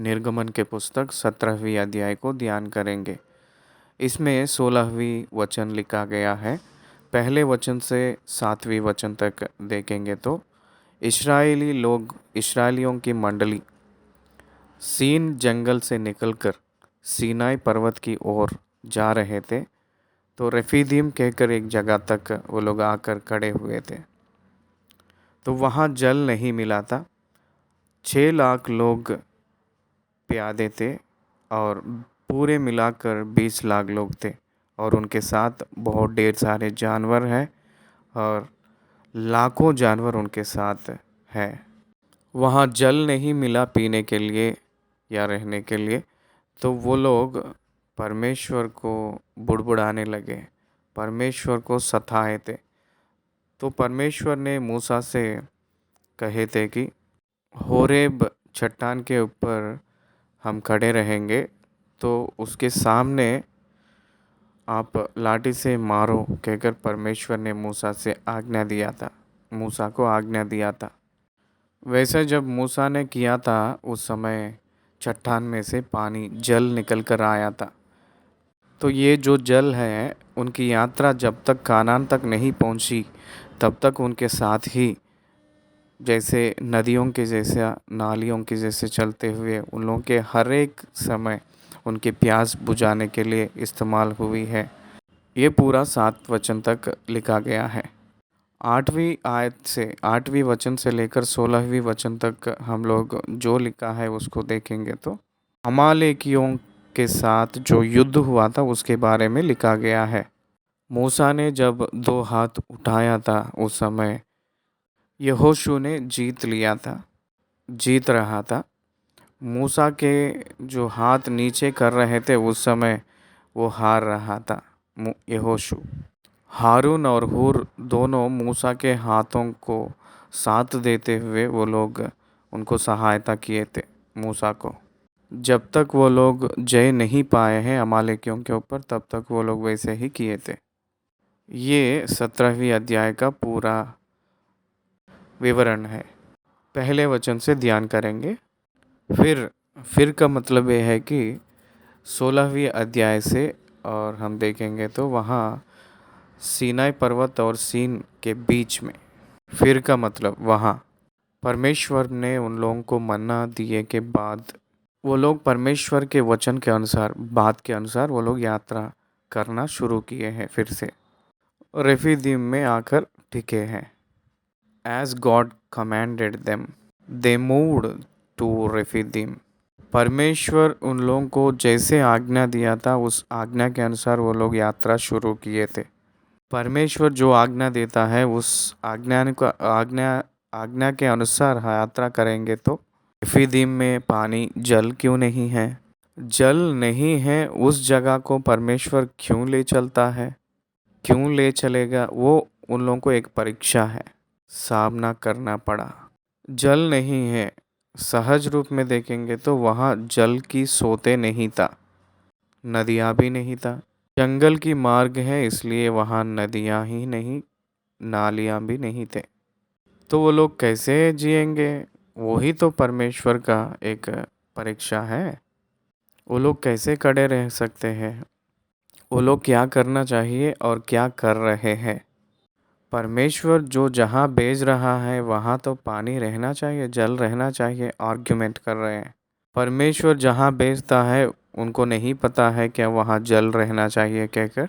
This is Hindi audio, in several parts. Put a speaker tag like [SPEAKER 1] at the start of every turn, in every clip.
[SPEAKER 1] निर्गमन के पुस्तक 17वीं अध्याय को ध्यान करेंगे। इसमें 16वीं वचन लिखा गया है। पहले वचन से 7वीं वचन तक देखेंगे तो इस्राएलियों की मंडली सीन जंगल से निकलकर सीनाई पर्वत की ओर जा रहे थे, तो रफीदीम कहकर एक जगह तक वो लोग आकर खड़े हुए थे। तो वहाँ जल नहीं मिला था। 6 लाख लोग प्यादे थे और पूरे मिलाकर 20 लाख लोग थे, और उनके साथ बहुत ढेर सारे जानवर हैं और लाखों जानवर उनके साथ है। वहाँ जल नहीं मिला पीने के लिए या रहने के लिए, तो वो लोग परमेश्वर को बुड़बुड़ाने लगे, परमेश्वर को सताए थे। तो परमेश्वर ने मूसा से कहे थे कि होरेब चट्टान के ऊपर हम खड़े रहेंगे, तो उसके सामने आप लाठी से मारो कहकर परमेश्वर ने मूसा से आज्ञा दिया था, मूसा को आज्ञा दिया था। वैसे जब मूसा ने किया था, उस समय चट्टान में से पानी जल निकल कर आया था। तो ये जो जल है, उनकी यात्रा जब तक कानान तक नहीं पहुंची, तब तक उनके साथ ही जैसे नदियों के जैसे, नालियों के जैसे चलते हुए उन लोगों के हर एक समय उनकी प्यास बुझाने के लिए इस्तेमाल हुई है। ये पूरा 7 वचन तक लिखा गया है। 8वीं वचन से लेकर 16वीं वचन तक हम लोग जो लिखा है उसको देखेंगे तो अमालेकियों के साथ जो युद्ध हुआ था उसके बारे में लिखा गया है। मूसा ने जब 2 हाथ उठाया था, उस समय यहोशू ने जीत लिया था, जीत रहा था। मूसा के जो हाथ नीचे कर रहे थे, उस समय वो हार रहा था यहोशू। हारून और हूर दोनों मूसा के हाथों को साथ देते हुए वो लोग उनको सहायता किए थे मूसा को। जब तक वो लोग जय नहीं पाए हैं अमालेकियों के ऊपर, तब तक वो लोग वैसे ही किए थे। ये 17वीं अध्याय का पूरा विवरण है। पहले वचन से ध्यान करेंगे। फिर का मतलब ये है कि 16वीं अध्याय से, और हम देखेंगे तो वहाँ सीनाई पर्वत और सीन के बीच में, फिर का मतलब वहाँ परमेश्वर ने उन लोगों को मन्ना दिए के बाद वो लोग परमेश्वर के वचन के अनुसार, बात के अनुसार वो लोग यात्रा करना शुरू किए हैं फिर से, रेफीदीम में आकर टिके हैं। As God commanded them, they moved to रेफीदीम। परमेश्वर उन लोगों को जैसे आज्ञा दिया था उस आज्ञा के अनुसार वो लोग यात्रा शुरू किए थे। परमेश्वर जो आज्ञा देता है उस आज्ञा आज्ञा के अनुसार यात्रा करेंगे तो रेफीदीम में पानी जल क्यों नहीं है? जल नहीं है उस जगह को परमेश्वर क्यों ले चलता है? क्यों ले चलेगा? वो उन लोगों को एक परीक्षा है, सामना करना पड़ा। जल नहीं है, सहज रूप में देखेंगे तो वहाँ जल की सोते नहीं था, नदियाँ भी नहीं था। जंगल की मार्ग है इसलिए वहाँ नदियाँ ही नहीं, नालियाँ भी नहीं थे। तो वो लोग कैसे जिएंगे? वही तो परमेश्वर का एक परीक्षा है। वो लोग कैसे खड़े रह सकते हैं? वो लोग क्या करना चाहिए और क्या कर रहे हैं? परमेश्वर जो जहाँ भेज रहा है वहाँ तो पानी रहना चाहिए, जल रहना चाहिए। आर्ग्यूमेंट कर रहे हैं। परमेश्वर जहाँ भेजता है उनको नहीं पता है क्या वहाँ जल रहना चाहिए कहकर,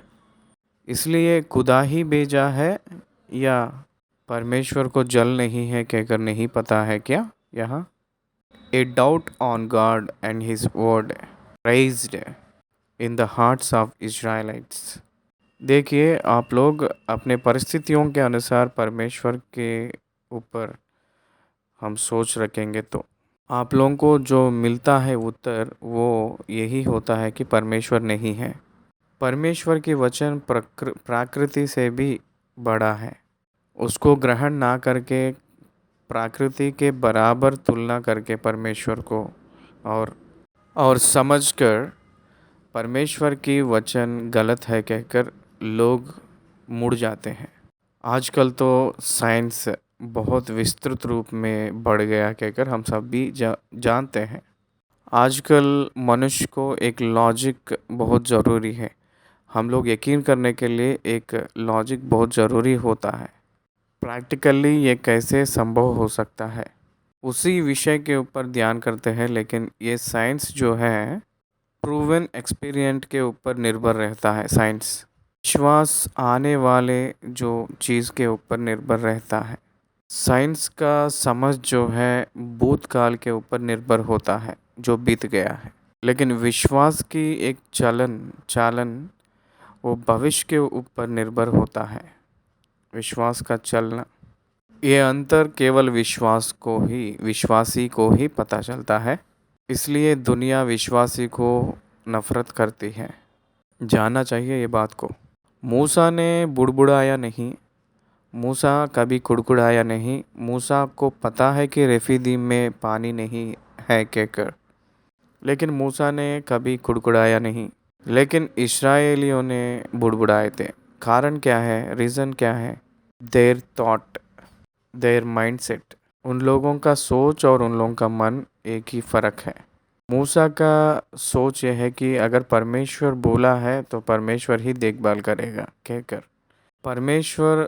[SPEAKER 1] इसलिए खुदा ही भेजा है, या परमेश्वर को जल नहीं है कहकर नहीं पता है क्या? यहाँ a doubt on God and his word raised in the hearts of Israelites. देखिए, आप लोग अपने परिस्थितियों के अनुसार परमेश्वर के ऊपर हम सोच रखेंगे तो आप लोगों को जो मिलता है उत्तर वो यही होता है कि परमेश्वर नहीं है। परमेश्वर की वचन प्रकृति से भी बड़ा है। उसको ग्रहण ना करके, प्रकृति के बराबर तुलना करके परमेश्वर को और समझकर परमेश्वर की वचन गलत है कहकर लोग मुड़ जाते हैं। आजकल तो साइंस बहुत विस्तृत रूप में बढ़ गया कहकर हम सब भी जानते हैं। आजकल मनुष्य को एक लॉजिक बहुत ज़रूरी है। हम लोग यकीन करने के लिए एक लॉजिक बहुत ज़रूरी होता है। प्रैक्टिकली ये कैसे संभव हो सकता है, उसी विषय के ऊपर ध्यान करते हैं। लेकिन ये साइंस जो है प्रूवन एक्सपीरियंट के ऊपर निर्भर रहता है। साइंस विश्वास आने वाले जो चीज़ के ऊपर निर्भर रहता है। साइंस का समझ जो है भूतकाल के ऊपर निर्भर होता है, जो बीत गया है। लेकिन विश्वास की एक चालन वो भविष्य के ऊपर निर्भर होता है। विश्वास का चलना, ये अंतर केवल विश्वासी को ही पता चलता है। इसलिए दुनिया विश्वासी को नफरत करती है। जानना चाहिए ये बात को। मूसा ने बुड़बुड़ाया नहीं, मूसा कभी कुड़कुड़ाया नहीं। मूसा को पता है कि रेफीदीम में पानी नहीं है कहकर, लेकिन मूसा ने कभी कुड़कुड़ाया नहीं। लेकिन इस्राएलियों ने बुड़बुड़ाए थे। कारण क्या है? रीज़न क्या है? There thought, there mindset. उन लोगों का सोच और उन लोगों का मन एक ही फ़र्क है। मूसा का सोच यह है कि अगर परमेश्वर बोला है तो परमेश्वर ही देखभाल करेगा कहकर, परमेश्वर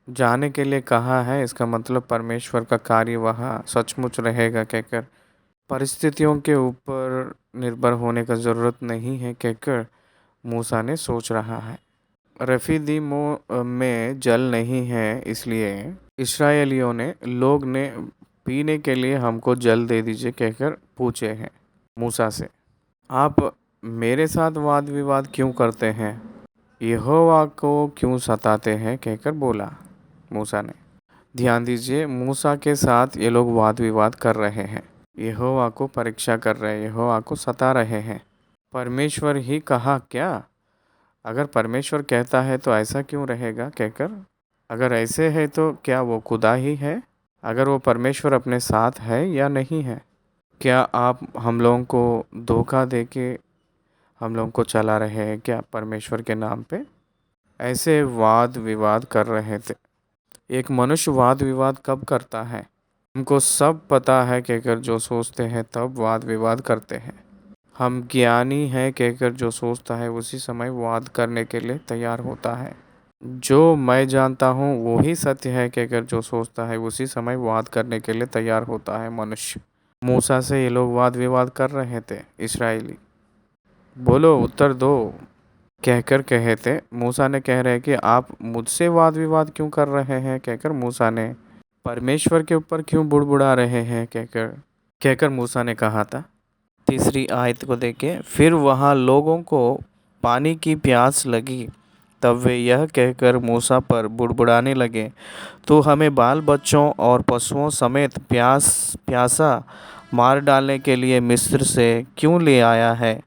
[SPEAKER 1] जाने के लिए कहा है इसका मतलब परमेश्वर का कार्य वहाँ सचमुच रहेगा कहकर, परिस्थितियों के ऊपर निर्भर होने का ज़रूरत नहीं है कहकर मूसा ने सोच रहा है। रेफीदीम में जल नहीं है इसलिए इस्राएलियों ने पीने के लिए हमको जल दे दीजिए कहकर पूछे हैं मूसा से। आप मेरे साथ वाद विवाद क्यों करते हैं? यहोवा को क्यों सताते हैं कहकर बोला मूसा ने। ध्यान दीजिए, मूसा के साथ ये लोग वाद विवाद कर रहे हैं, यहोवा को परीक्षा कर रहे हैं, यहोवा को सता रहे हैं। परमेश्वर ही कहा क्या? अगर परमेश्वर कहता है तो ऐसा क्यों रहेगा कहकर, अगर ऐसे है तो क्या वो खुदा ही है? अगर वो परमेश्वर अपने साथ है या नहीं है? क्या आप हम लोगों को धोखा दे के हम लोगों को चला रहे हैं क्या परमेश्वर के नाम पे? ऐसे वाद विवाद कर रहे थे। एक मनुष्य वाद विवाद कब करता है? हमको सब पता है कहकर जो सोचते हैं तब वाद विवाद करते हैं। हम ज्ञानी हैं कहकर जो सोचता है उसी समय वाद करने के लिए तैयार होता है। जो मैं जानता हूँ वो ही सत्य है कहकर जो सोचता है उसी समय वाद करने के लिए तैयार होता है मनुष्य। मूसा से ये लोग वाद विवाद कर रहे थे इस्राएली। बोलो उत्तर दो, कहकर कहे थे। मूसा ने कह रहे कि आप मुझसे वाद विवाद क्यों कर रहे हैं, कहकर मूसा ने परमेश्वर के ऊपर क्यों बुड़बुड़ा रहे हैं, कहकर कहकर मूसा ने कहा था। तीसरी आयत को देखें। फिर वहाँ लोगों को पानी की प्यास लगी, तब वे यह कहकर मूसा पर बुड़बुड़ाने लगे, तो हमें बाल बच्चों और पशुओं समेत प्यासा मार डालने के लिए मिस्र से क्यों ले आया है।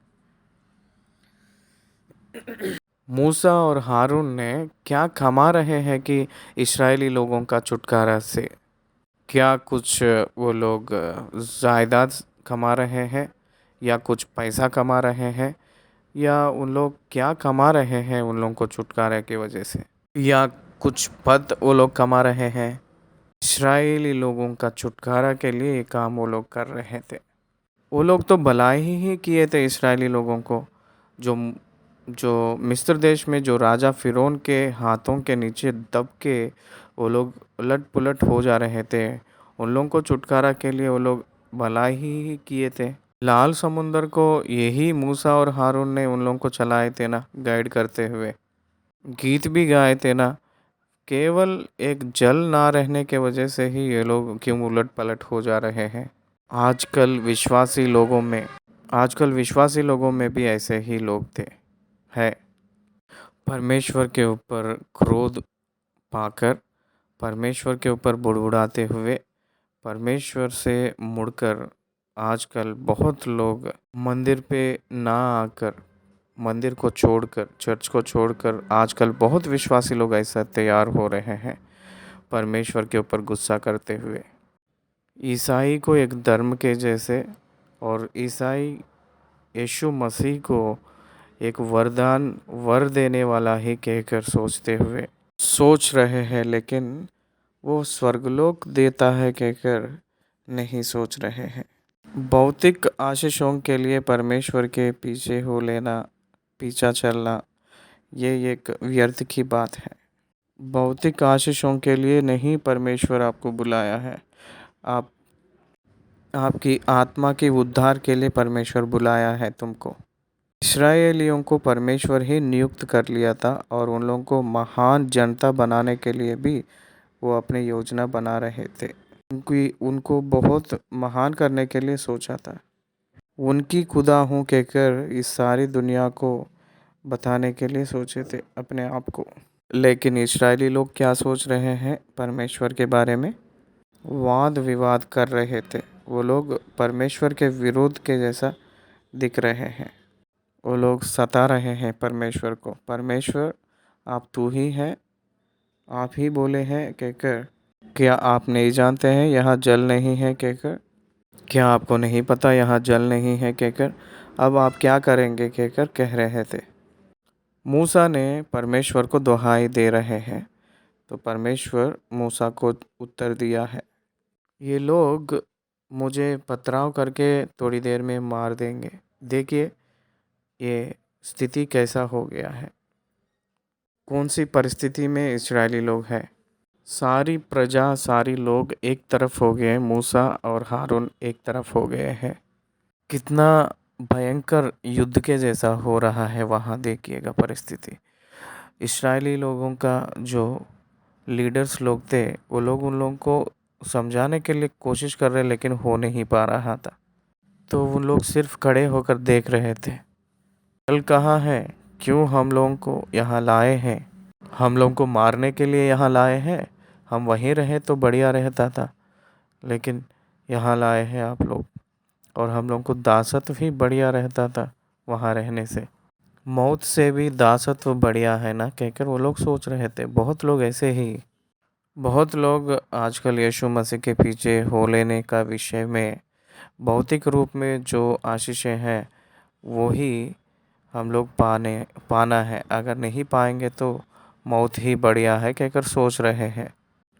[SPEAKER 1] मूसा और हारून ने क्या कमा रहे हैं कि इस्राएली लोगों का छुटकारा से? क्या कुछ वो लोग जायदाद कमा रहे हैं, या कुछ पैसा कमा रहे हैं, या उन लोग क्या कमा रहे हैं उन लोगों को छुटकारे की वजह से, या कुछ पद वो लोग कमा रहे हैं? इस्राएली लोगों का छुटकारा के लिए ये काम वो लोग कर रहे थे। वो लोग तो भलाई ही किए थे इस्राएली लोगों को। जो जो मिस्र देश में जो राजा फ़िरौन के हाथों के नीचे दब के वो लोग उलट पुलट हो जा रहे थे, उन लोगों को छुटकारा के लिए वो लोग भलाई ही किए थे। लाल समुंदर को यही मूसा और हारून ने उन लोगों को चलाए थे ना, गाइड करते हुए। गीत भी गाए थे ना। केवल एक जल ना रहने के वजह से ही ये लोग क्यों उलट पलट हो जा रहे हैं। आजकल विश्वासी लोगों में भी ऐसे ही लोग थे है। परमेश्वर के ऊपर क्रोध पाकर, परमेश्वर के ऊपर बुड़बुड़ाते हुए, परमेश्वर से मुड़कर आजकल बहुत लोग मंदिर पे ना आकर, मंदिर को छोड़कर, चर्च को छोड़कर आजकल बहुत विश्वासी लोग ऐसा तैयार हो रहे हैं परमेश्वर के ऊपर गुस्सा करते हुए। ईसाई को एक धर्म के जैसे, और ईसाई यीशु मसीह को एक वर देने वाला ही कहकर सोच रहे हैं, लेकिन वो स्वर्गलोक देता है कहकर नहीं सोच रहे हैं। भौतिक आशीषों के लिए परमेश्वर के पीछा चलना, ये एक व्यर्थ की बात है। भौतिक आशीषों के लिए नहीं परमेश्वर आपको बुलाया है, आपकी आत्मा के उद्धार के लिए परमेश्वर बुलाया है तुमको। इस्राएलियों को परमेश्वर ही नियुक्त कर लिया था, और उन लोगों को महान जनता बनाने के लिए भी वो अपनी योजना बना रहे थे। उनको बहुत महान करने के लिए सोचा था। उनकी खुदा हूँ कहकर इस सारी दुनिया को बताने के लिए सोचे थे अपने आप को। लेकिन इस्राएली लोग क्या सोच रहे हैं परमेश्वर के बारे में? वाद विवाद कर रहे थे। वो लोग परमेश्वर के विरोध के जैसा दिख रहे हैं। वो लोग सता रहे हैं परमेश्वर को। परमेश्वर आप तू ही है, आप ही बोले हैं कहकर। क्या आप नहीं जानते हैं यहाँ जल नहीं है कहकर? क्या आपको नहीं पता यहाँ जल नहीं है कहकर? अब आप क्या करेंगे कहकर कह रहे थे। मूसा ने परमेश्वर को दुहाई दे रहे हैं, तो परमेश्वर मूसा को उत्तर दिया है, ये लोग मुझे पथराव करके थोड़ी देर में मार देंगे। देखिए ये स्थिति कैसा हो गया है, कौन सी परिस्थिति में इस्राएली लोग हैं। सारी प्रजा, सारी लोग एक तरफ हो गए, मूसा और हारून एक तरफ हो गए हैं। कितना भयंकर युद्ध के जैसा हो रहा है वहाँ, देखिएगा परिस्थिति। इस्राएली लोगों का जो लीडर्स लोग थे, वो लोग उन लोगों को समझाने के लिए कोशिश कर रहे, लेकिन हो नहीं पा रहा था। तो उन लोग सिर्फ खड़े होकर देख रहे थे। जल कहाँ है, क्यों हम लोगों को यहाँ लाए हैं, हम लोगों को मारने के लिए यहाँ लाए हैं? हम वहीं रहे तो बढ़िया रहता था, लेकिन यहाँ लाए हैं आप लोग, और हम लोगों को दासत्व ही बढ़िया रहता था वहाँ रहने से। मौत से भी दासत्व बढ़िया है ना कहकर वो लोग सोच रहे थे। बहुत लोग आजकल यीशु मसीह के पीछे हो लेने का विषय में भौतिक रूप में जो आशीषें हैं वो ही हम लोग पाना है, अगर नहीं पाएंगे तो मौत ही बढ़िया है कहकर सोच रहे हैं।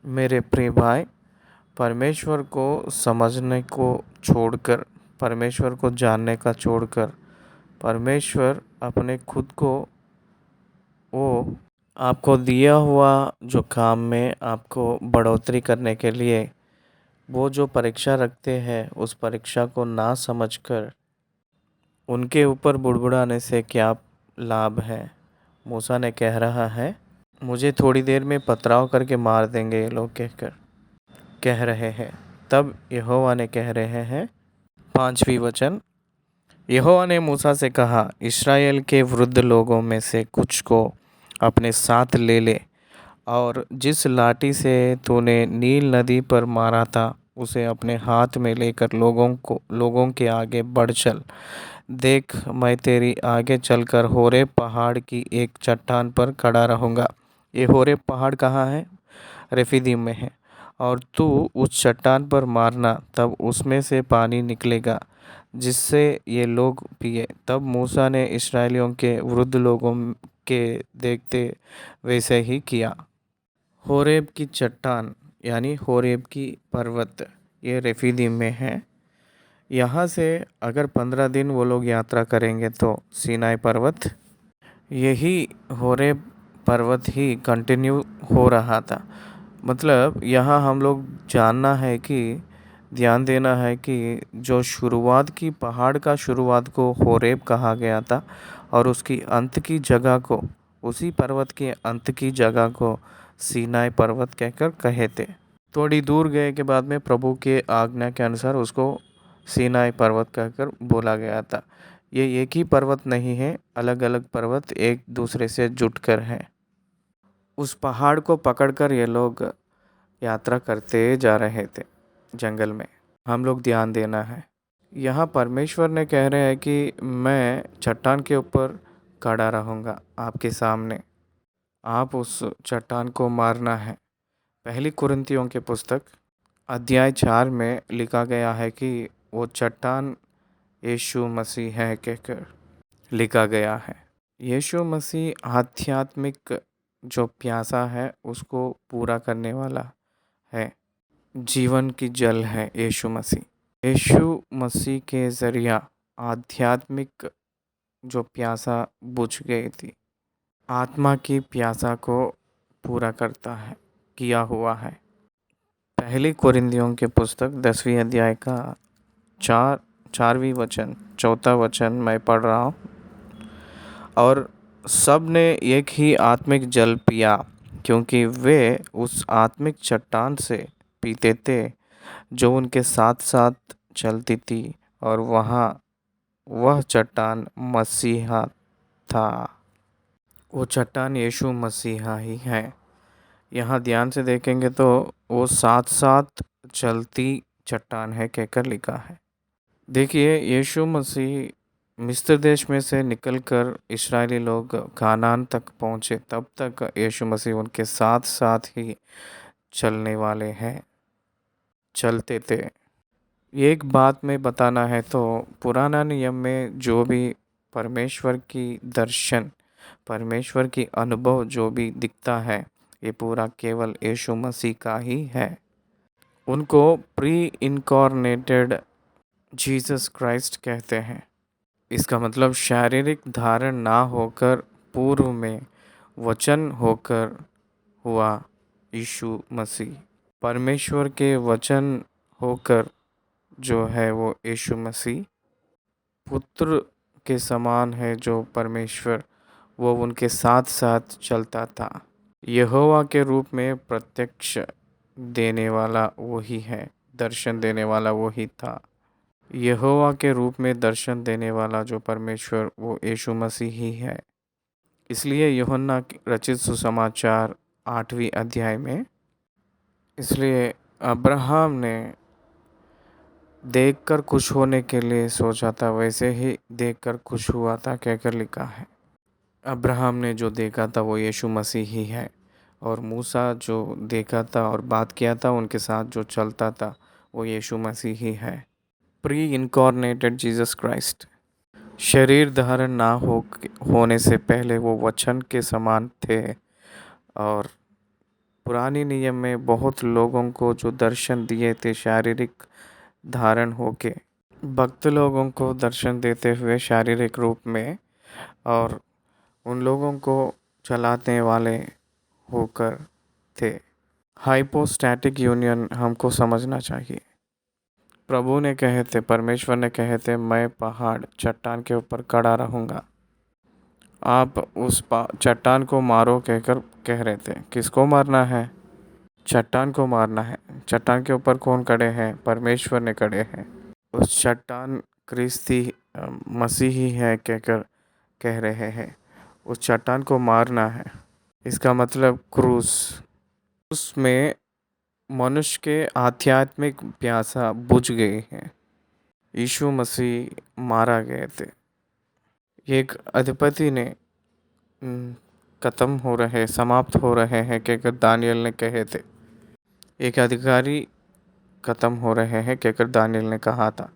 [SPEAKER 1] मेरे प्रिय भाई, परमेश्वर को समझने को छोड़कर, परमेश्वर को जानने का छोड़कर, परमेश्वर अपने खुद को वो आपको दिया हुआ जो काम में आपको बढ़ोतरी करने के लिए वो जो परीक्षा रखते हैं उस परीक्षा को ना समझकर उनके ऊपर बुड़बुड़ाने से क्या लाभ है। मूसा ने कह रहा है, मुझे थोड़ी देर में पथराव करके मार देंगे ये लोग कह रहे हैं। तब यहोवा ने कह रहे हैं, 5वीं वचन, यहोवा ने मूसा से कहा, इस्राएल के वृद्ध लोगों में से कुछ को अपने साथ ले ले और जिस लाठी से तूने नील नदी पर मारा था उसे अपने हाथ में लेकर लोगों के आगे बढ़ चल। देख, मैं तेरी आगे चलकर होरेब पहाड़ की एक चट्टान पर खड़ा रहूँगा। ये होरेब पहाड़ कहाँ है? रेफीदीम में है। और तू उस चट्टान पर मारना, तब उसमें से पानी निकलेगा जिससे ये लोग पिए। तब मूसा ने इस्राएलियों के वृद्ध लोगों के देखते वैसे ही किया। होरेब की चट्टान यानी होरेब की पर्वत, ये रेफीदीम में है। यहाँ से अगर 15 दिन वो लोग यात्रा करेंगे तो सीनाई पर्वत, यही होरेब पर्वत ही कंटिन्यू हो रहा था। मतलब यहाँ हम लोग जानना है कि ध्यान देना है कि जो शुरुआत की पहाड़ का शुरुआत को होरेब कहा गया था और उसकी अंत की जगह को, उसी पर्वत के अंत की जगह को सीनाई पर्वत कहकर कहे थे। थोड़ी दूर गए के बाद में प्रभु के आज्ञा के अनुसार उसको सीनाई पर्वत कहकर बोला गया था। ये एक ही पर्वत नहीं है, अलग अलग पर्वत एक दूसरे से जुटकर हैं। उस पहाड़ को पकड़कर ये लोग यात्रा करते जा रहे थे जंगल में। हम लोग ध्यान देना है, यहाँ परमेश्वर ने कह रहे हैं कि मैं चट्टान के ऊपर खड़ा रहूँगा आपके सामने, आप उस चट्टान को मारना है। पहली कुरिन्थियों के पुस्तक अध्याय 4 में लिखा गया है कि वो चट्टान यीशु मसीह है कहकर लिखा गया है। यीशु मसीह आध्यात्मिक जो प्यासा है उसको पूरा करने वाला है, जीवन की जल है यीशु मसीह। यीशु मसीह के ज़रिया आध्यात्मिक जो प्यासा बुझ गई थी, आत्मा की प्यासा को पूरा करता है, किया हुआ है। पहली कुरिन्थियों के पुस्तक 10वीं अध्याय का 4वीं वचन 4था वचन मैं पढ़ रहा हूँ। और सब ने एक ही आत्मिक जल पिया, क्योंकि वे उस आत्मिक चट्टान से पीते थे जो उनके साथ साथ चलती थी, और वह चट्टान मसीहा था। वो चट्टान यीशु मसीहा ही है। यहाँ ध्यान से देखेंगे तो वो साथ साथ चलती चट्टान है कहकर लिखा है। देखिए, यीशु मसीह मिस्र देश में से निकलकर इस्राएली लोग कानान तक पहुँचे, तब तक यीशु मसीह उनके साथ साथ ही चलने वाले हैं, चलते थे। एक बात में बताना है तो पुराना नियम में जो भी परमेश्वर की दर्शन, परमेश्वर की अनुभव जो भी दिखता है, ये पूरा केवल यीशु मसीह का ही है। उनको प्री इनकॉर्नेटेड जीसस क्राइस्ट कहते हैं। इसका मतलब शारीरिक धारण ना होकर पूर्व में वचन होकर हुआ यीशु मसीह, परमेश्वर के वचन होकर जो है वो यीशु मसीह पुत्र के समान है। जो परमेश्वर वो उनके साथ साथ चलता था। यहोवा के रूप में प्रत्यक्ष देने वाला वही है, दर्शन देने वाला वही था। यहोवा के रूप में दर्शन देने वाला जो परमेश्वर वो यीशु मसीह ही है। इसलिए यूहन्ना रचित सुसमाचार 8वीं अध्याय में, इसलिए अब्राहम ने देखकर खुश होने के लिए सोचा था, वैसे ही देखकर खुश हुआ था कहकर लिखा है। अब्राहम ने जो देखा था वो यीशु मसीह ही है, और मूसा जो देखा था और बात किया था, उनके साथ जो चलता था वो यीशु मसीह ही है। प्री इनकॉर्नेटेड जीसस क्राइस्ट, शरीर धारण ना होने से पहले वो वचन के समान थे। और पुरानी नियम में बहुत लोगों को जो दर्शन दिए थे शारीरिक धारण होके, भक्त लोगों को दर्शन देते हुए शारीरिक रूप में, और उन लोगों को चलाने वाले होकर थे। हाइपोस्टैटिक यूनियन हमको समझना चाहिए। प्रभु ने कहे थे, परमेश्वर ने कहे थे, मैं पहाड़ चट्टान के ऊपर खड़ा रहूँगा। आप उस चट्टान को मारो कहकर कह रहे थे। किसको मारना है? चट्टान को मारना है। चट्टान के ऊपर कौन खड़े हैं? परमेश्वर ने खड़े हैं। उस चट्टान क्रिस्ती मसीही है कहकर कह रहे हैं। उस चट्टान को मारना है। इसका मतलब क्रूस। उसमें मनुष्य के आध्यात्मिक प्यासा बुझ गई है। यीशु मसीह मारा गए थे। एक अधिपति ने खत्म हो रहे, समाप्त हो रहे हैं कहकर दानियल ने कहे थे। एक अधिकारी खत्म हो रहे हैं कहकर दानियल ने कहा था,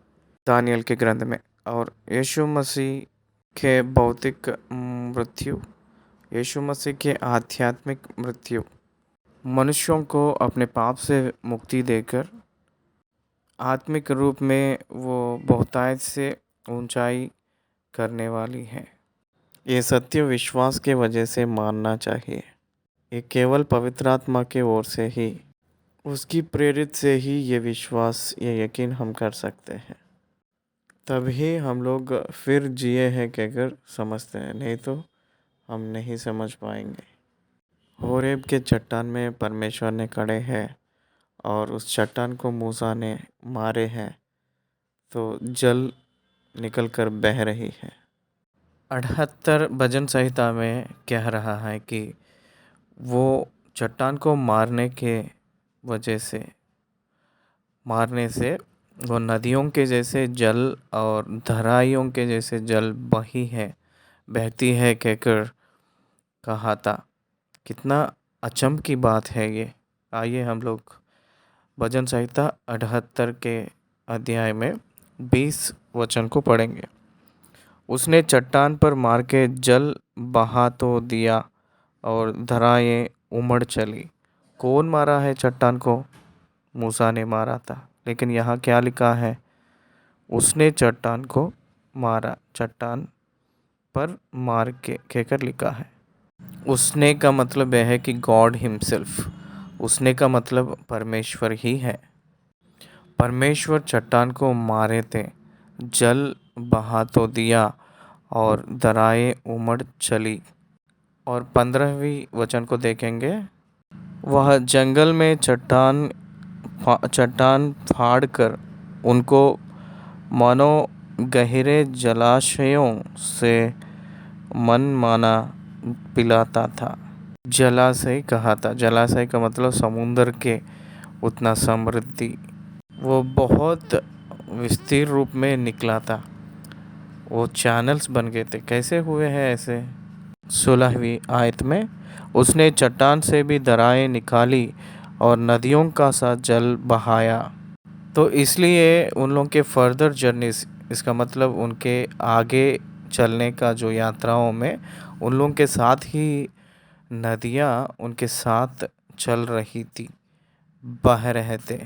[SPEAKER 1] दानियल के ग्रंथ में। और यीशु मसीह के भौतिक मृत्यु, यीशु मसीह के आध्यात्मिक मृत्यु मनुष्यों को अपने पाप से मुक्ति देकर आत्मिक रूप में वो बहुतायत से ऊंचाई करने वाली है। ये सत्य विश्वास के वजह से मानना चाहिए। ये केवल पवित्र आत्मा के ओर से ही, उसकी प्रेरित से ही ये विश्वास, ये यकीन हम कर सकते हैं। तभी हम लोग फिर जिए हैं कहकर समझते हैं, नहीं तो हम नहीं समझ पाएंगे। होरेब के चट्टान में परमेश्वर ने खड़े हैं और उस चट्टान को मूसा ने मारे हैं, तो जल निकल कर बह रही है। 78 भजन संहिता में कह रहा है कि वो चट्टान को मारने से वो नदियों के जैसे जल और धराइयों के जैसे जल बहती है कहकर कहा था। कितना अचंभ की बात है ये। आइए हम लोग भजन संहिता 78 के अध्याय में 20 वचन को पढ़ेंगे। उसने चट्टान पर मार के जल बहा तो दिया और धराएं उमड़ चली। कौन मारा है चट्टान को? मूसा ने मारा था। लेकिन यहाँ क्या लिखा है? उसने चट्टान को मारा। चट्टान पर मार के कहकर लिखा है। उसने का मतलब यह है कि गॉड हिमसेल्फ। उसने का मतलब परमेश्वर ही है। परमेश्वर चट्टान को मारे थे, जल बहा तो दिया और दरारें उमड़ चली। और 15वीं वचन को देखेंगे। वह जंगल में चट्टान फाड़ कर उनको मानो गहरे जलाशयों से मन माना पिलाता था। जलाशय कहा था। जलाशय का मतलब समुंदर के उतना समृद्धि, वो बहुत विस्तीर्ण रूप में निकला था। वो चैनल्स बन गए थे। कैसे हुए हैं ऐसे? 16वीं आयत में, उसने चट्टान से भी दरारें निकाली और नदियों का सा जल बहाया। तो इसलिए उन लोगों के फर्दर जर्नीज, इसका मतलब उनके आगे चलने का जो यात्राओं में उन लोगों के साथ ही नदियाँ उनके साथ चल रही थी, बह रहे थे।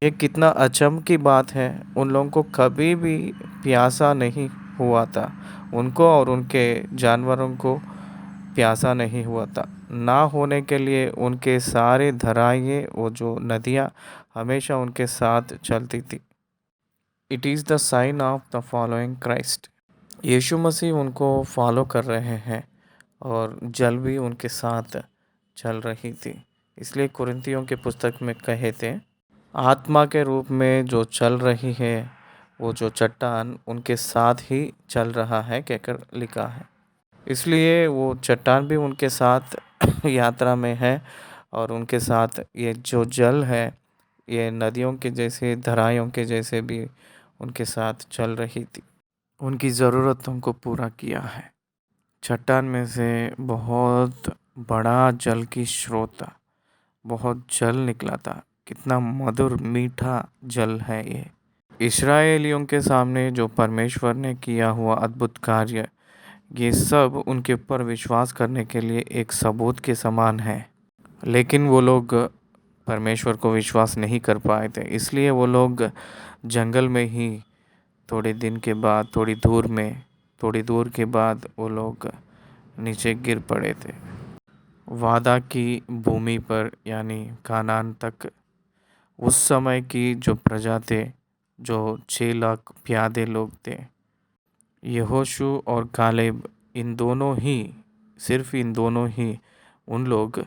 [SPEAKER 1] ये कितना अचंभ की बात है। उन लोगों को कभी भी प्यासा नहीं हुआ था। उनको और उनके जानवरों को प्यासा नहीं हुआ था। ना होने के लिए उनके सारे धराएं, वो जो नदियाँ हमेशा उनके साथ चलती थी। It is the sign of the following Christ. यीशु मसीह उनको फॉलो कर रहे हैं और जल भी उनके साथ चल रही थी। इसलिए कुरिन्थियों के पुस्तक में कहे थे, आत्मा के रूप में जो चल रही है, वो जो चट्टान उनके साथ ही चल रहा है कहकर लिखा है। इसलिए वो चट्टान भी उनके साथ यात्रा में है और उनके साथ ये जो जल है, ये नदियों के जैसे, धराइयों के जैसे भी उनके साथ चल रही थी। उनकी ज़रूरतों को पूरा किया है। चट्टान में से बहुत बड़ा जल की स्रोत था, बहुत जल निकला था। कितना मधुर मीठा जल है ये। इस्राएलियों के सामने जो परमेश्वर ने किया हुआ अद्भुत कार्य, ये सब उनके ऊपर विश्वास करने के लिए एक सबूत के समान है। लेकिन वो लोग परमेश्वर को विश्वास नहीं कर पाए थे। इसलिए वो लोग जंगल में ही थोड़े दिन के बाद, थोड़ी दूर के बाद वो लोग नीचे गिर पड़े थे। वादा की भूमि पर यानी कानान तक उस समय की जो प्रजा थे, जो 6 लाख प्यादे लोग थे, यहोशू और कालेब, इन दोनों ही, सिर्फ इन दोनों ही उन लोग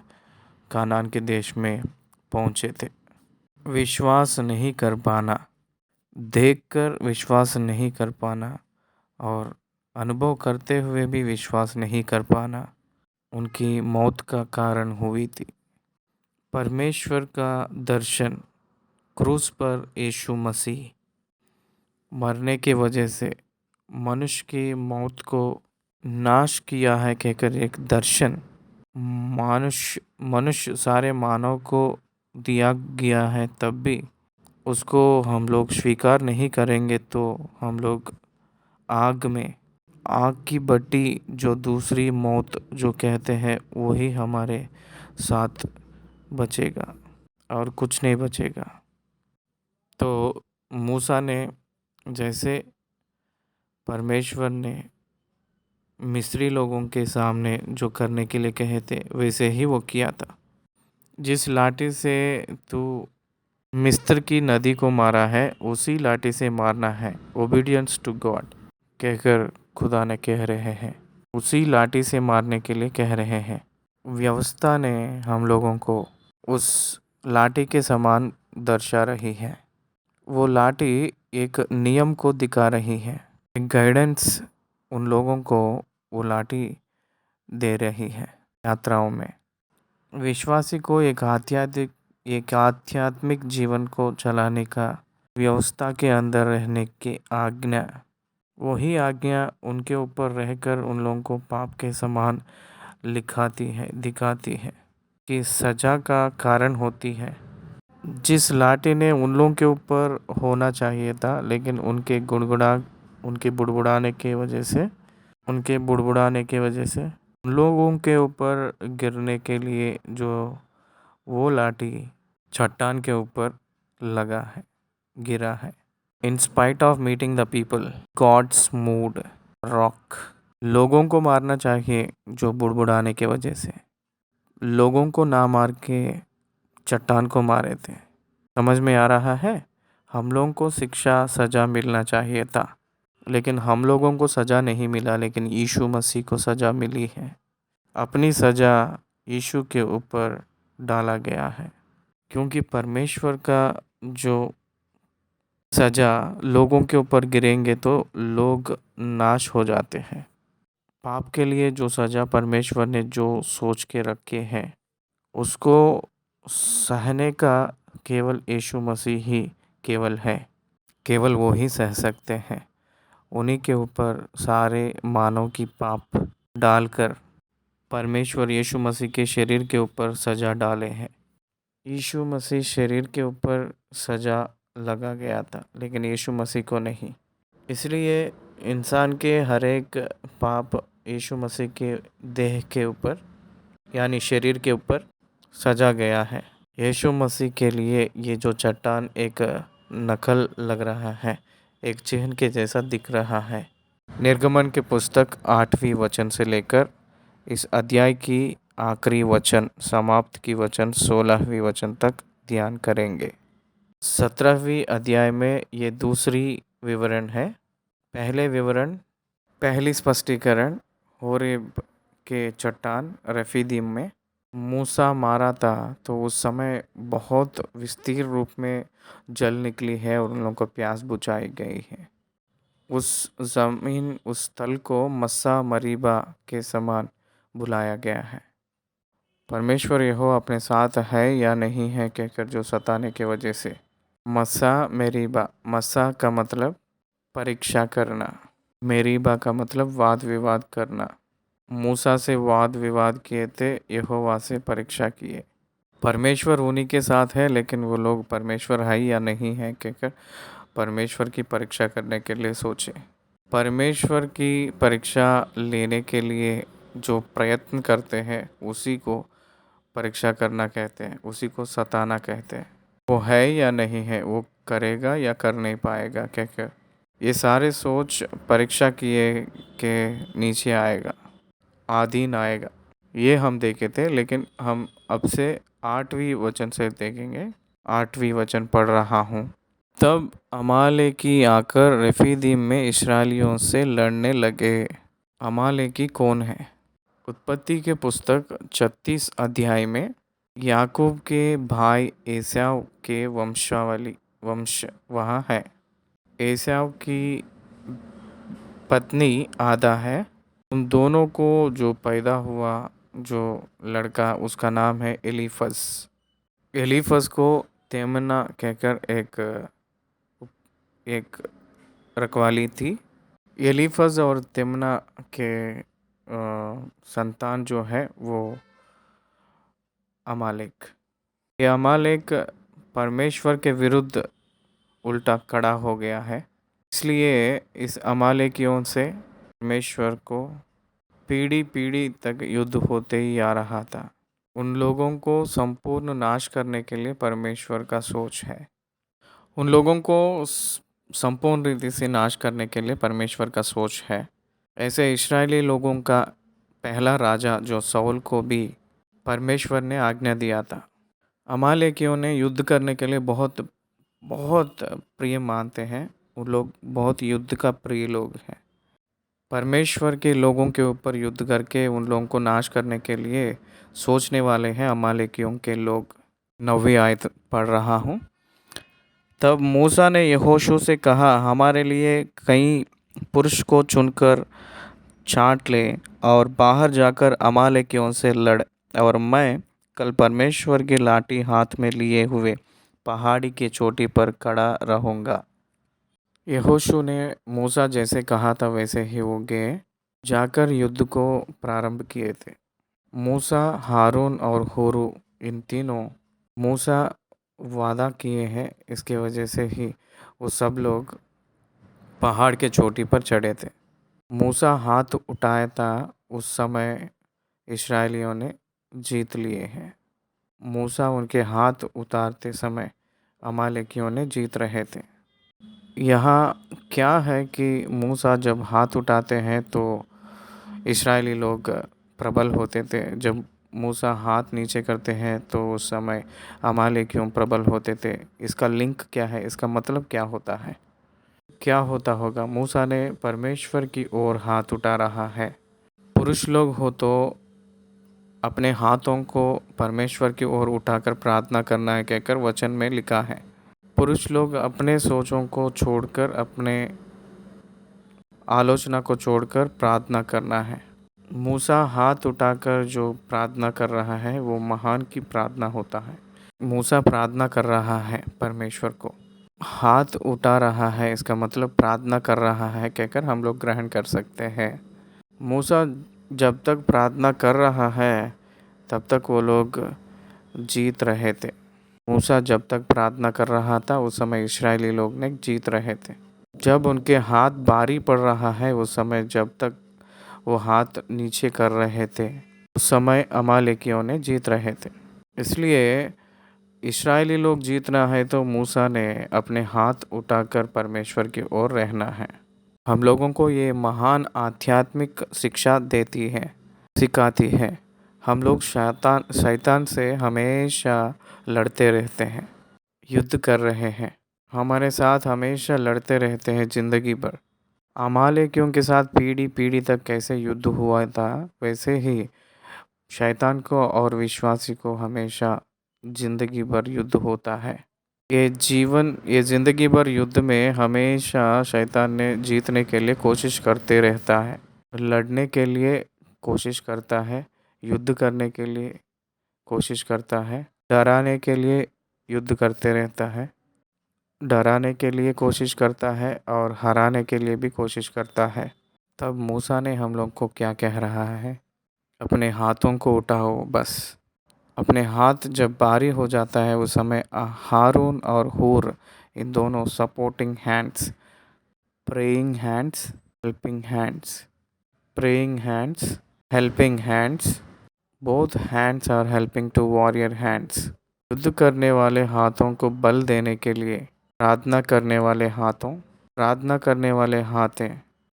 [SPEAKER 1] कानान के देश में पहुंचे थे। विश्वास नहीं कर पाना, देखकर विश्वास नहीं कर पाना और अनुभव करते हुए भी विश्वास नहीं कर पाना उनकी मौत का कारण हुई थी। परमेश्वर का दर्शन क्रूस पर यीशु मसीह मरने के वजह से मनुष्य की मौत को नाश किया है कहकर एक दर्शन मनुष्य सारे मानव को दिया गया है, तब भी उसको हम लोग स्वीकार नहीं करेंगे तो हम लोग आग की भट्टी जो दूसरी मौत जो कहते हैं वही हमारे साथ बचेगा और कुछ नहीं बचेगा। तो मूसा ने जैसे परमेश्वर ने मिस्री लोगों के सामने जो करने के लिए कहे थे वैसे ही वो किया था। जिस लाठी से तू मिस्र की नदी को मारा है उसी लाठी से मारना है, ओबीडियंस टू गॉड कहकर खुदा ने कह रहे हैं, उसी लाठी से मारने के लिए कह रहे हैं। व्यवस्था ने हम लोगों को उस लाठी के समान दर्शा रही है। वो लाठी एक नियम को दिखा रही है, एक गाइडेंस उन लोगों को वो लाठी दे रही है। यात्राओं में विश्वासी को एक आध्यात्मिक जीवन को चलाने का, व्यवस्था के अंदर रहने की आज्ञा, वही आज्ञा उनके ऊपर रहकर उन लोगों को पाप के समान दिखाती है कि सजा का कारण होती है। जिस लाठी ने उन लोगों के ऊपर होना चाहिए था, लेकिन उनके बुड़बुड़ाने के वजह से उन लोगों के ऊपर गिरने के लिए जो वो लाठी चट्टान के ऊपर गिरा है। In spite of meeting the people, God's mood rock. लोगों को मारना चाहिए जो बुड़बुड़ाने के वजह से, लोगों को ना मार के चट्टान को मारे थे। समझ में आ रहा है? हम लोगों को शिक्षा सज़ा मिलना चाहिए था, लेकिन हम लोगों को सज़ा नहीं मिला, लेकिन यीशु मसीह को सज़ा मिली है। अपनी सज़ा यीशु के ऊपर डाला गया है, क्योंकि परमेश्वर का जो सज़ा लोगों के ऊपर गिरेंगे तो लोग नाश हो जाते हैं। पाप के लिए जो सज़ा परमेश्वर ने जो सोच के रखे हैं उसको सहने का केवल यीशु मसीह ही केवल है, केवल वो ही सह सकते हैं। उन्हीं के ऊपर सारे मानव की पाप डालकर परमेश्वर यीशु मसीह के शरीर के ऊपर सज़ा डाले हैं। यीशु मसीह शरीर के ऊपर सज़ा लगा गया था, लेकिन यीशु मसीह को नहीं। इसलिए इंसान के हर एक पाप यीशु मसीह के देह के ऊपर यानी शरीर के ऊपर सजा गया है। यीशु मसीह के लिए ये जो चट्टान एक नकल लग रहा है, एक चिन्ह के जैसा दिख रहा है। निर्गमन के पुस्तक 8वीं वचन से लेकर इस अध्याय की आखिरी वचन समाप्त की वचन 16वीं वचन तक ध्यान करेंगे। 17वीं अध्याय में ये दूसरी विवरण है। पहली स्पष्टीकरण होरेब के चट्टान रफीदीम में मूसा मारा था तो उस समय बहुत विस्तीर्ण रूप में जल निकली है और उन लोगों को प्यास बुझाई गई है। उस स्थल को मस्सा मरीबा के समान बुलाया गया है। परमेश्वर यहोवा अपने साथ है या नहीं है कहकर जो सताने के वजह से मस्सा का मतलब परीक्षा करना, मेरीबा का मतलब वाद विवाद करना। मूसा से वाद विवाद किए थे, यहोवा से परीक्षा किए। परमेश्वर उन्हीं के साथ है, लेकिन वो लोग परमेश्वर है या नहीं है कहकर परमेश्वर की परीक्षा करने के लिए सोचे। परमेश्वर की परीक्षा लेने के लिए जो प्रयत्न करते हैं उसी को परीक्षा करना कहते हैं, उसी को सताना कहते हैं। वो है या नहीं है, वो करेगा या कर नहीं पाएगा कहकर ये सारे सोच परीक्षा किए के नीचे आएगा, आधीन आएगा। ये हम देखे थे, लेकिन हम अब से 8वीं वचन से देखेंगे। 8वीं वचन पढ़ रहा हूँ। तब अमालेकी आकर रेफीदीम में इस्राएलियों से लड़ने लगे। अमालेकी कौन है? उत्पत्ति के पुस्तक 36 अध्याय में याकूब के भाई एसाव के वंश वहाँ है। एसाव की पत्नी आदा है। उन दोनों को जो पैदा हुआ जो लड़का, उसका नाम है एलीफज। एलीफज को तेमना कहकर एक रखवाली थी। एलीफज और तेमना के संतान जो है वो अमालेक। ये अमालेक परमेश्वर के विरुद्ध उल्टा खड़ा हो गया है। इसलिए इस अमालेकियों से परमेश्वर को पीढ़ी पीढ़ी तक युद्ध होते ही आ रहा था। उन लोगों को संपूर्ण नाश करने के लिए परमेश्वर का सोच है। उन लोगों को संपूर्ण रीति से नाश करने के लिए परमेश्वर का सोच है। ऐसे इस्राएली लोगों का पहला राजा जो साउल को भी परमेश्वर ने आज्ञा दिया था। अमालेकियों ने युद्ध करने के लिए बहुत बहुत प्रिय मानते हैं। वो लोग बहुत युद्ध का प्रिय लोग हैं। परमेश्वर के लोगों के ऊपर युद्ध करके उन लोगों को नाश करने के लिए सोचने वाले हैं अमालेकियों के लोग। 9वीं आयत पढ़ रहा हूँ। तब मूसा ने यहोशू से कहा, हमारे लिए कई पुरुष को चुनकर छांट ले और बाहर जाकर अमालेकियों से लड़, और मैं कल परमेश्वर की लाठी हाथ में लिए हुए पहाड़ी की चोटी पर खड़ा रहूँगा। यहोशू ने मूसा जैसे कहा था वैसे ही वो गए, जाकर युद्ध को प्रारंभ किए थे। मूसा, हारून और होरू, इन तीनों मूसा वादा किए हैं, इसके वजह से ही वो सब लोग पहाड़ के चोटी पर चढ़े थे। मूसा हाथ उठाया था, उस समय इस्राएलियों ने जीत लिए हैं। मूसा उनके हाथ उतारते समय अमालेकियों ने जीत रहे थे। यहाँ क्या है कि मूसा जब हाथ उठाते हैं तो इस्राएली लोग प्रबल होते थे। जब मूसा हाथ नीचे करते हैं तो उस समय अमालेकियों प्रबल होते थे। इसका लिंक क्या है? इसका मतलब क्या होता है? क्या होता होगा? मूसा ने परमेश्वर की ओर हाथ उठा रहा है। पुरुष लोग हो तो अपने हाथों को परमेश्वर की ओर उठाकर प्रार्थना करना है कहकर वचन में लिखा है। पुरुष लोग अपने सोचों को छोड़कर, अपने आलोचना को छोड़कर प्रार्थना करना है। मूसा हाथ उठाकर जो प्रार्थना कर रहा है वो महान की प्रार्थना होता है। मूसा प्रार्थना कर रहा है परमेश्वर को, हाथ उठा रहा है, इसका मतलब प्रार्थना कर रहा है कहकर हम लोग ग्रहण कर सकते हैं। मूसा जब तक प्रार्थना कर रहा है तब तक वो लोग जीत रहे थे। मूसा जब तक प्रार्थना कर रहा था उस समय इस्राएली लोग ने जीत रहे थे। जब उनके हाथ भारी पड़ रहा है उस समय, जब तक वो हाथ नीचे कर रहे थे उस समय अमालेकियों ने जीत रहे थे। इसलिए इस्राएली लोग जीतना है तो मूसा ने अपने हाथ उठाकर परमेश्वर की ओर रहना है। हम लोगों को ये महान आध्यात्मिक शिक्षा देती है, सिखाती है। हम लोग शैतान से हमेशा लड़ते रहते हैं, युद्ध कर रहे हैं, हमारे साथ हमेशा लड़ते रहते हैं ज़िंदगी भर। अमालेकियों के साथ पीढ़ी पीढ़ी तक कैसे युद्ध हुआ था वैसे ही शैतान को और विश्वासी को हमेशा ज़िंदगी भर युद्ध होता है। ये ज़िंदगी भर युद्ध में हमेशा शैतान ने जीतने के लिए कोशिश करते रहता है, लड़ने के लिए कोशिश करता है, युद्ध करने के लिए कोशिश करता है, डराने के लिए युद्ध करते रहता है, डराने के लिए कोशिश करता है और हराने के लिए भी कोशिश करता है। तब मूसा ने हम लोग को क्या कह रहा है? अपने हाथों को उठाओ बस। अपने हाथ जब भारी हो जाता है उस समय हारून और हूर, इन दोनों supporting hands, praying hands, helping hands, praying hands, helping hands, both hands are helping to warrior hands. युद्ध करने वाले हाथों को बल देने के लिए प्रार्थना करने वाले हाथों, प्रार्थना करने वाले हाथें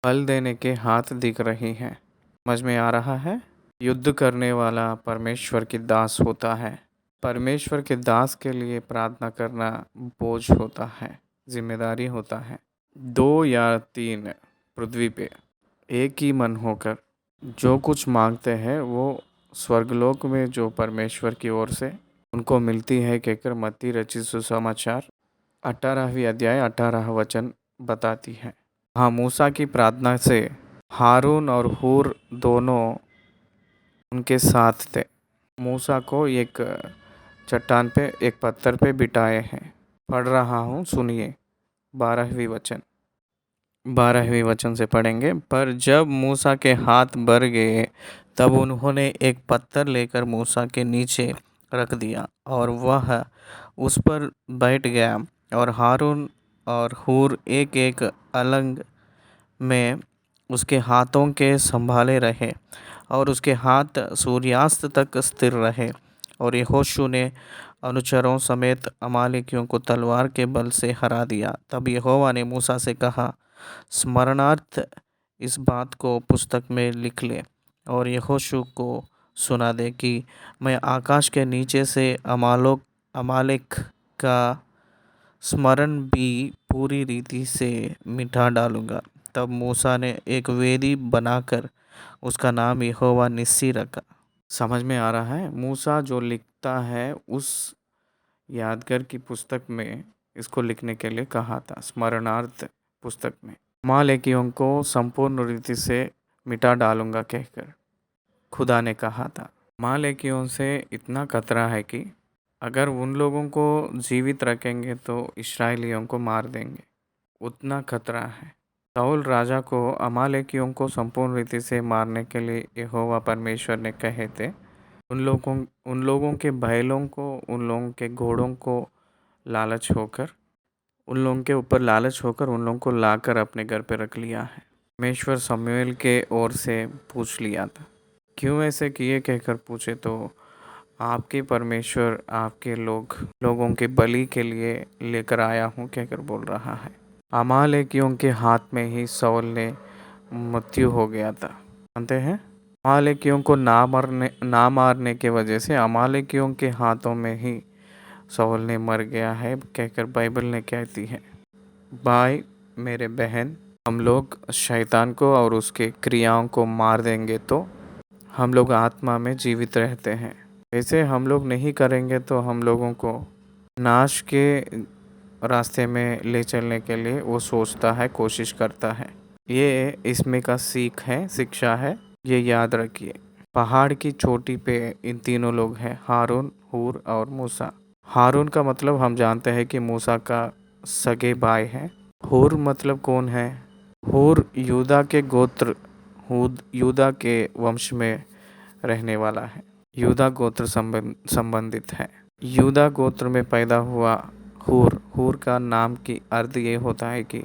[SPEAKER 1] बल देने के हाथ दिख रही हैं। समझ में आ रहा है? युद्ध करने वाला परमेश्वर के दास होता है। परमेश्वर के दास के लिए प्रार्थना करना बोझ होता है, जिम्मेदारी होता है। 2 या 3 पृथ्वी पे एक ही मन होकर जो कुछ मांगते हैं वो स्वर्गलोक में जो परमेश्वर की ओर से उनको मिलती है कहकर मत्ती रचित सुसमाचार 18वीं अध्याय 18 वचन बताती है। हाँ, मूसा की प्रार्थना से हारून और हूर दोनों उनके साथ थे। मूसा को एक चट्टान पे एक पत्थर पे बिठाए हैं। पढ़ रहा हूँ, सुनिए। 12वीं वचन से पढ़ेंगे। पर जब मूसा के हाथ भर गए तब उन्होंने एक पत्थर लेकर मूसा के नीचे रख दिया और वह उस पर बैठ गया और हारून और हूर एक एक अलग में उसके हाथों के संभाले रहे और उसके हाथ सूर्यास्त तक स्थिर रहे। और यहोशू ने अनुचरों समेत अमालेकियों को तलवार के बल से हरा दिया। तब यहोवा ने मूसा से कहा, स्मरणार्थ इस बात को पुस्तक में लिख ले और यहोशू को सुना दे कि मैं आकाश के नीचे से अमालेक का स्मरण भी पूरी रीति से मिटा डालूंगा। तब मूसा ने एक वेदी बनाकर उसका नाम यहोवा निस्सी रखा। समझ में आ रहा है? मूसा जो लिखता है उस यादगार की पुस्तक में इसको लिखने के लिए कहा था, स्मरणार्थ पुस्तक में। अमालेकियों को संपूर्ण रीति से मिटा डालूंगा कहकर खुदा ने कहा था। अमालेकियों से इतना खतरा है कि अगर उन लोगों को जीवित रखेंगे तो इस्राएलियों को मार देंगे, उतना खतरा है। शाऊल राजा को अमालेकियों को संपूर्ण रीति से मारने के लिए यहोवा परमेश्वर ने कहे थे। उन लोगों के बैलों को, उन लोगों के घोड़ों को लालच होकर उन लोगों के ऊपर लालच होकर उन लोगों को लाकर अपने घर पे रख लिया है। परमेश्वर शमूएल के ओर से पूछ लिया था, क्यों ऐसे किए कहकर पूछे तो आपके परमेश्वर आपके लोगों के बलि के लिए लेकर आया हूँ कहकर बोल रहा है। अमालेकियों के हाथ में ही शाऊल ने मृत्यु हो गया था, जानते हैं? अमालेकियों को ना मारने के वजह से अमालेकियों के हाथों में ही शाऊल ने मर गया है कहकर बाइबल ने कहती है। भाई मेरे बहन, हम लोग शैतान को और उसके क्रियाओं को मार देंगे तो हम लोग आत्मा में जीवित रहते हैं। ऐसे हम लोग नहीं करेंगे तो हम लोगों को नाश के रास्ते में ले चलने के लिए वो सोचता है, कोशिश करता है। ये इसमें का शिक्षा है, ये याद रखिए। पहाड़ की चोटी पे इन तीनों लोग हैं, हारून, हूर और मूसा। हारून का मतलब हम जानते हैं कि मूसा का सगे भाई है। हूर मतलब कौन है? हूर यूदा के वंश में रहने वाला है। यूदा गोत्र संबंधित है। यूदा गोत्र में पैदा हुआ हूर का नाम की अर्थ ये होता है कि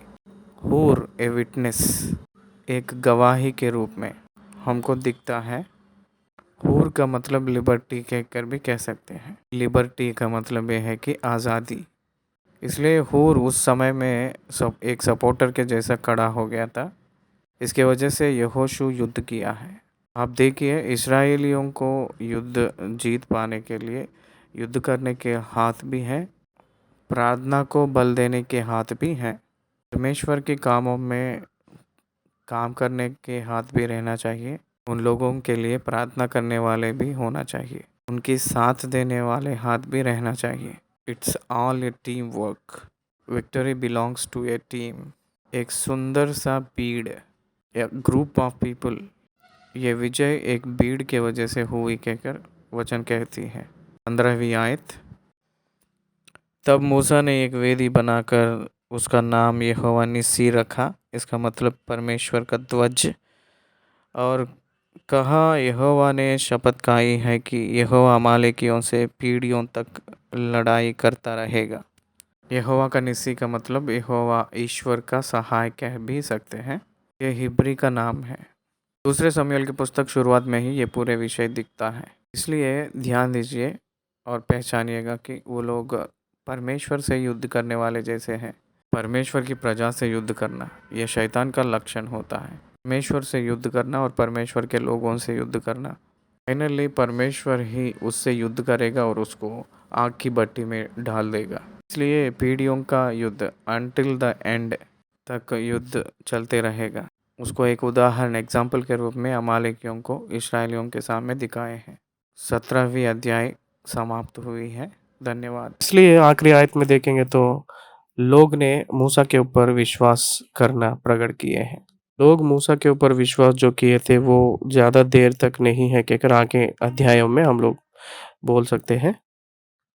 [SPEAKER 1] हूर ए विटनेस, एक गवाही के रूप में हमको दिखता है। हूर का मतलब लिबर्टी कहकर भी कह सकते हैं। लिबर्टी का मतलब ये है कि आज़ादी। इसलिए हूर उस समय में एक सपोर्टर के जैसा खड़ा हो गया था। इसके वजह से यहोशू युद्ध किया है। आप देखिए, इस्राएलियों को युद्ध जीत पाने के लिए युद्ध करने के हाथ भी हैं, प्रार्थना को बल देने के हाथ भी हैं, परमेश्वर के कामों में काम करने के हाथ भी रहना चाहिए। उन लोगों के लिए प्रार्थना करने वाले भी होना चाहिए, उनके साथ देने वाले हाथ भी रहना चाहिए। It's all a team work. Victory belongs to a team. एक सुंदर सा भीड़, ए ग्रुप ऑफ पीपल। ये विजय एक भीड़ के वजह से हुई कहकर वचन कहती है। 15वीं आयत। तब मूसा ने एक वेदी बनाकर उसका नाम यहोवा निस्सी रखा, इसका मतलब परमेश्वर का ध्वज। और कहा, यहोवा ने शपथ खाई है कि यहोवा अमालेकियों से पीढ़ियों तक लड़ाई करता रहेगा। यहोवा का निस्सी का मतलब यहोवा ईश्वर का सहाय कह भी सकते हैं। यह हिब्री का नाम है। दूसरे शमूएल की पुस्तक शुरुआत में ही ये पूरे विषय दिखता है, इसलिए ध्यान दीजिए और पहचानिएगा कि वो लोग परमेश्वर से युद्ध करने वाले जैसे हैं। परमेश्वर की प्रजा से युद्ध करना यह शैतान का लक्षण होता है। परमेश्वर से युद्ध करना और परमेश्वर के लोगों से युद्ध करना फाइनली परमेश्वर ही उससे युद्ध करेगा और उसको आग की भट्टी में डाल देगा। इसलिए पीढ़ियों का युद्ध अंटिल द एंड तक युद्ध चलते रहेगा। उसको एक उदाहरण एग्जाम्पल के रूप में अमालेकियों को इस्राएलियों के सामने दिखाए हैं। 17वीं अध्याय समाप्त हुई है। धन्यवाद।
[SPEAKER 2] इसलिए आखिरी आयत में देखेंगे तो लोग ने मूसा के ऊपर विश्वास करना प्रकट किए हैं। लोग मूसा के ऊपर विश्वास जो किए थे वो ज़्यादा देर तक नहीं है कि अगर आगे अध्यायों में हम लोग बोल सकते हैं।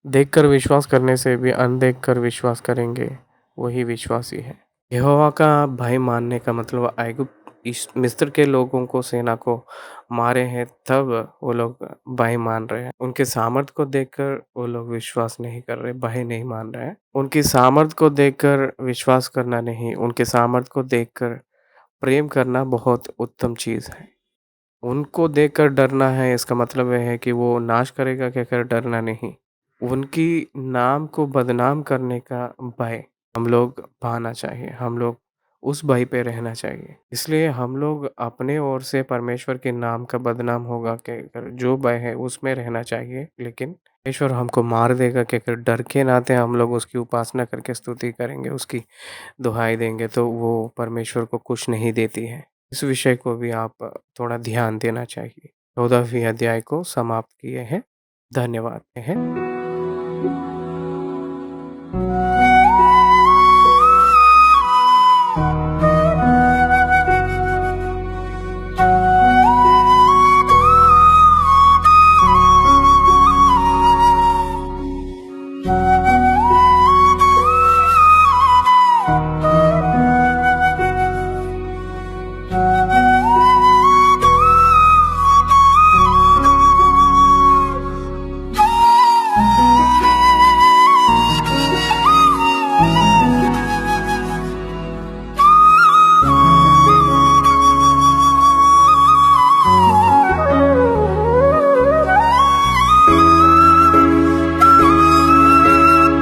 [SPEAKER 2] देखकर विश्वास करने से भी अनदेख कर विश्वास करेंगे, वही विश्वासी है। यहोवा का भय मानने का मतलब ऐगुप्त इस मिस्र के लोगों को सेना को मारे हैं तब वो लोग भय मान रहे हैं। उनके सामर्थ को देखकर वो लोग विश्वास नहीं कर रहे, भय नहीं मान रहे हैं। उनकी सामर्थ को देखकर विश्वास करना नहीं, उनके सामर्थ को देखकर प्रेम करना बहुत उत्तम चीज़ है। उनको देखकर डरना है इसका मतलब ये है कि वो नाश करेगा कहकर डरना नहीं। उनकी नाम को बदनाम करने का भय हम लोग पाना चाहिए, हम लोग उस भय पे रहना चाहिए। इसलिए हम लोग अपने ओर से परमेश्वर के नाम का बदनाम होगा कहकर जो भय है उसमें रहना चाहिए। लेकिन परमेश्वर हमको मार देगा कहकर डर के नाते हम लोग उसकी उपासना करके स्तुति करेंगे, उसकी दुहाई देंगे तो वो परमेश्वर को कुछ नहीं देती है। इस विषय को भी आप थोड़ा ध्यान देना चाहिए। 14वीं अध्याय को समाप्त किए हैं। धन्यवाद हैं।